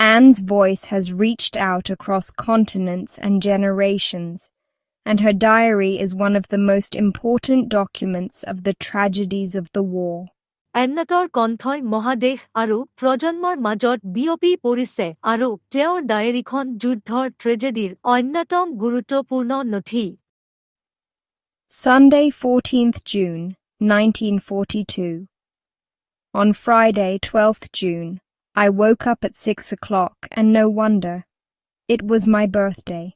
Anne's voice has reached out across continents and generations, and her diary is one of the most important documents of the tragedies of the war. এন্নাটৰ কণ্ঠই মহাদেশ আৰু প্ৰজন্মৰ মাজত বিয়পি পৰিছে আৰু তেওঁৰ ডায়েৰীখন যুদ্ধৰ ট্ৰেজেডিৰ অন্যতম গুৰুত্বপূৰ্ণ নথি। Sunday, 14th June, 1942. On Friday, 12th June, I woke up at 6 o'clock, and no wonder. It was my birthday.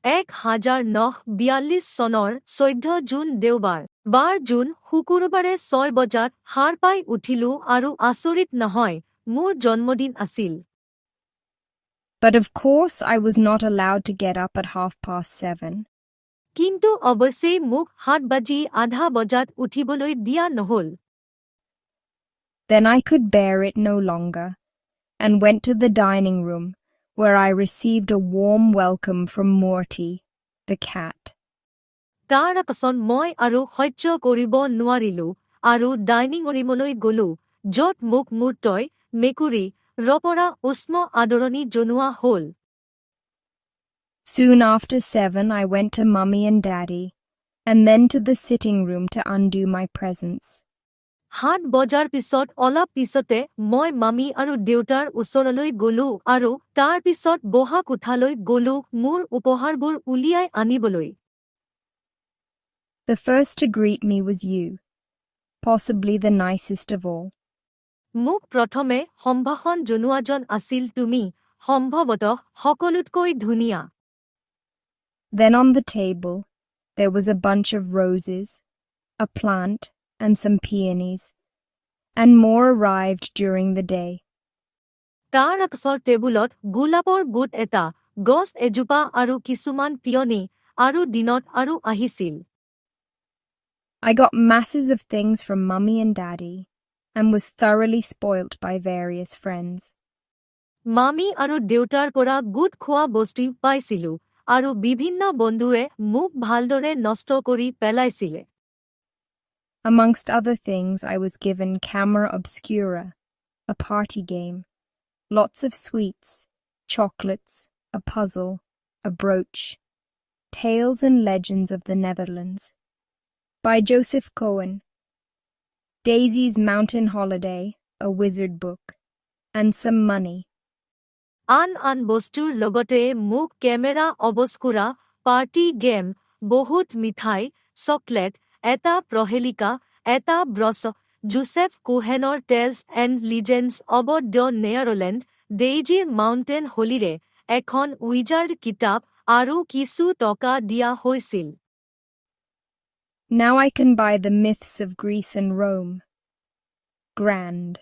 1942 চনৰ 14 জুন দেওবাৰ। 12 জুন শুকুৰবাৰে 6 বজাত সাৰ পাই উঠিলো আৰু আচৰিত নহয়, মোৰ জন্মদিন আছিল। But of course I was not allowed to get up at 7:30. কিন্তু অৱশ্যেই মোক 7:30 বজাত উঠিবলৈ দিয়া নহল। Then I could bear it no longer, and went to the dining room, where I received a warm welcome from Morty, the cat. তাৰ পাছত মই আৰু সহ্য কৰিব নোৱাৰিলো আৰু ডাইনিং ৰুমলৈ গলো, য'ত মোক মূৰ্তই মেকুৰী ৰপৰা উষ্ম আদৰণি জনোৱা হ'ল। Soon after 7 I went to Mummy and Daddy, and then to the sitting room to undo my presents. 7 বজাৰ পিছত অলপ পিছতে মই মামী আৰু দেউতাৰ ওচৰলৈ গলো আৰু তাৰ পিছত বহা কোঠালৈ গলো মোৰ উপহাৰবোৰ উলিয়াই আনিবলৈ। The first to greet me was you, possibly the nicest of all. মোক প্ৰথমে সম্ভাষণ জনোৱাজন আছিল তুমি, সম্ভৱতঃ সকলোতকৈ ধুনীয়া। Then on the table, there was a bunch of roses, a plant, and some peonies, and more arrived during the day. তাৰ পাছৰ টেবুলত গোলাপৰ গুট এটা, গছ এজোপা আৰু কিছুমান পিয়নি, আৰু দিনত আৰু আহিছিল। I got masses of things from Mummy and Daddy, and was thoroughly spoilt by various friends. মামী আৰু দেউতাৰ পৰা গুট খোৱা বস্তু পাইছিলো, আৰু বিভিন্ন বন্ধুৱে মোক ভালদৰে নষ্ট কৰি পেলাইছিলে। Amongst other things, I was given Camera Obscura, a party game, lots of sweets, chocolates, a puzzle, a brooch, Tales and Legends of the Netherlands, by Joseph Cohen, Daisy's Mountain Holiday, a wizard book, and some money. আন বস্তুৰ লগতে মোক camera অবস্কুৰা, party game, বহুত মিঠাই, chocolate, এটা প্ৰহেলিকা, এটা ব্ৰছ, Joseph কোহেনৰ tales and legends of the Netherland, ডেইজিৰ মাউণ্টেন হলিৰে, এখন উইজাৰ্ড কিতাপ আৰু কিছু টকা দিয়া হৈছিল। Now I can buy the myths of Greece and Rome. Grand.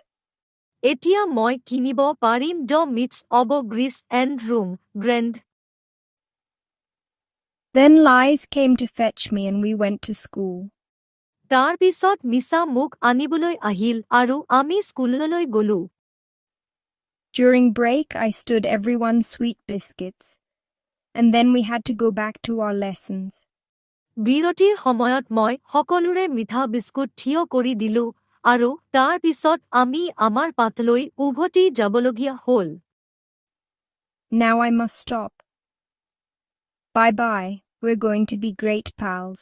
এতিয়া মই কিনিব পাৰিম the myths of Greece and Rome, গ্ৰেণ্ড। Then Lies came to fetch me and we went to school. তাৰ পিছত মিছা মোক আনিবলৈ আহিল আৰু আমি স্কুললৈ গলো। During break, I stood everyone's sweet biscuits, and then we had to go back to our lessons. বিৰতিৰ সময়ত মই সকলোৰে মিঠা বিস্কুট থিয় কৰি দিলো, আৰু তাৰ পিছত আমি আমাৰ পাঠলৈ উভতি যাবলগীয়া হ'ল। Now I must stop. Bye-bye, we're going to be great pals.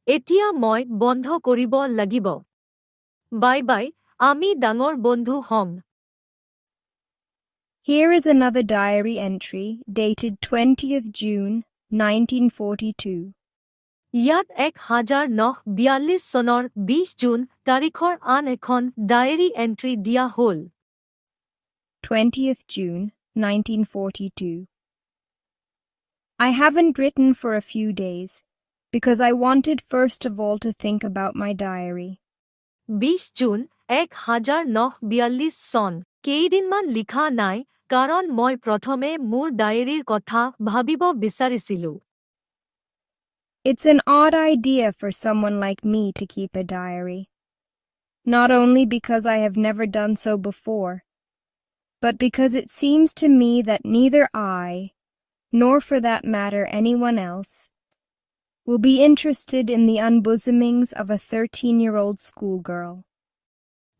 এতিয়া মই বন্ধ কৰিব লাগিব। বাই বাই, আমি ডাঙৰ বন্ধু হ'ম। Here is another diary entry dated 20th June, 1942. ইয়াত 1942 চনৰ 20 জুন তাৰিখৰ আন এখন ডায়েৰী এণ্ট্ৰি দিয়া হ'ল। 20th June, 1942. I haven't written for a few days, because I wanted first of all to think about my diary. 20 June 1942 চন। কেইদিনমান লিখা নাই, কাৰণ মই প্ৰথমে মোৰ ডায়েৰীৰ কথা ভাবিব বিচাৰিছিলো। It's an odd idea for someone like me to keep a diary. Not only because I have never done so before, but because it seems to me that neither I, nor for that matter anyone else, will be interested in the unbosomings of a 13-year-old schoolgirl.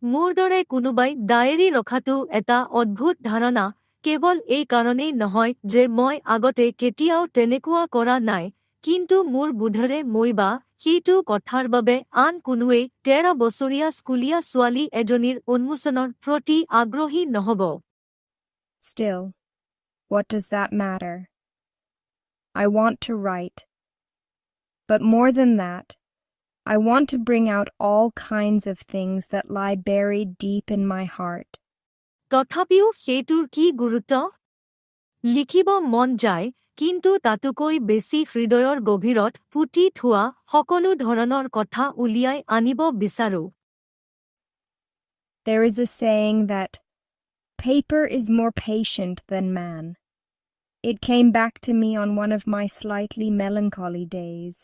মোৰ দৰে কোনোবাই diary ৰখাটো এটা অদ্ভুত ধাৰণা, কেৱল এই কাৰণেই নহয় যে মই আগতে কেতিয়াও তেনেকুৱা কৰা নাই, কিন্তু মোৰ বোধেৰে মই বা সেইটো কথাৰ বাবে আন কোনোৱেই 13 বছৰীয়া স্কুলীয়া ছোৱালী এজনীৰ উন্মোচনৰ প্ৰতি আগ্ৰহী নহ'ব। Still, what does that matter? I want to write. But more than that, I want to bring out all kinds of things that lie buried deep in my heart. তথাপিও সেইটোৰ কি গুৰুত্ব? লিখিব মন যায়, কিন্তু তাতোকৈ বেছি হৃদয়ৰ গভীৰত পুতি থোৱা সকলো ধৰণৰ কথা উলিয়াই আনিব বিচাৰো। There is a saying that paper is more patient than man. It came back to me on one of my slightly melancholy days,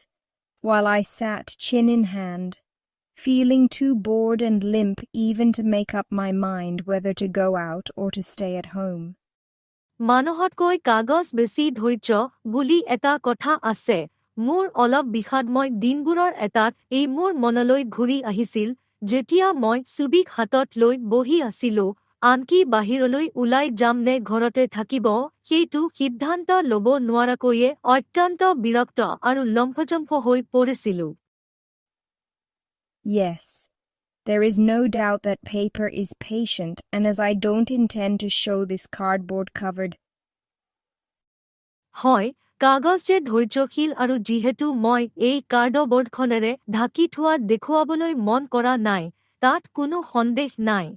while I sat chin in hand, feeling too bored and limp even to make up my mind whether to go out or to stay at home. মানুহতকৈ কাগজ বেছি ধৈৰ্য বুলি এটা কথা আছে। মোৰ অলপ বিষাদময় দিনবোৰৰ এটাত এই মোৰ মনলৈ ঘূৰি আহিছিল, যেতিয়া মই ছুবিক হাতত লৈ বহি আছিলো, আনকি বাহিৰলৈ ওলাই যাম নে ঘৰতে থাকিব সেইটো সিদ্ধান্ত ল'ব নোৱাৰাকৈয়ে অত্যন্ত বিৰক্ত আৰু লম্ফজম্ফ হৈ পৰিছিলো। Yes, there is no doubt that paper is patient, and as I don't intend to show this cardboard-covered হয়, কাগজ যে ধৈৰ্যশীল আৰু যিহেতু মই এই কাৰ্ডবৰ্ডখনেৰে ঢাকি থোৱা দেখুৱাবলৈ মন কৰা নাই, তাত কোনো সন্দেহ নাই।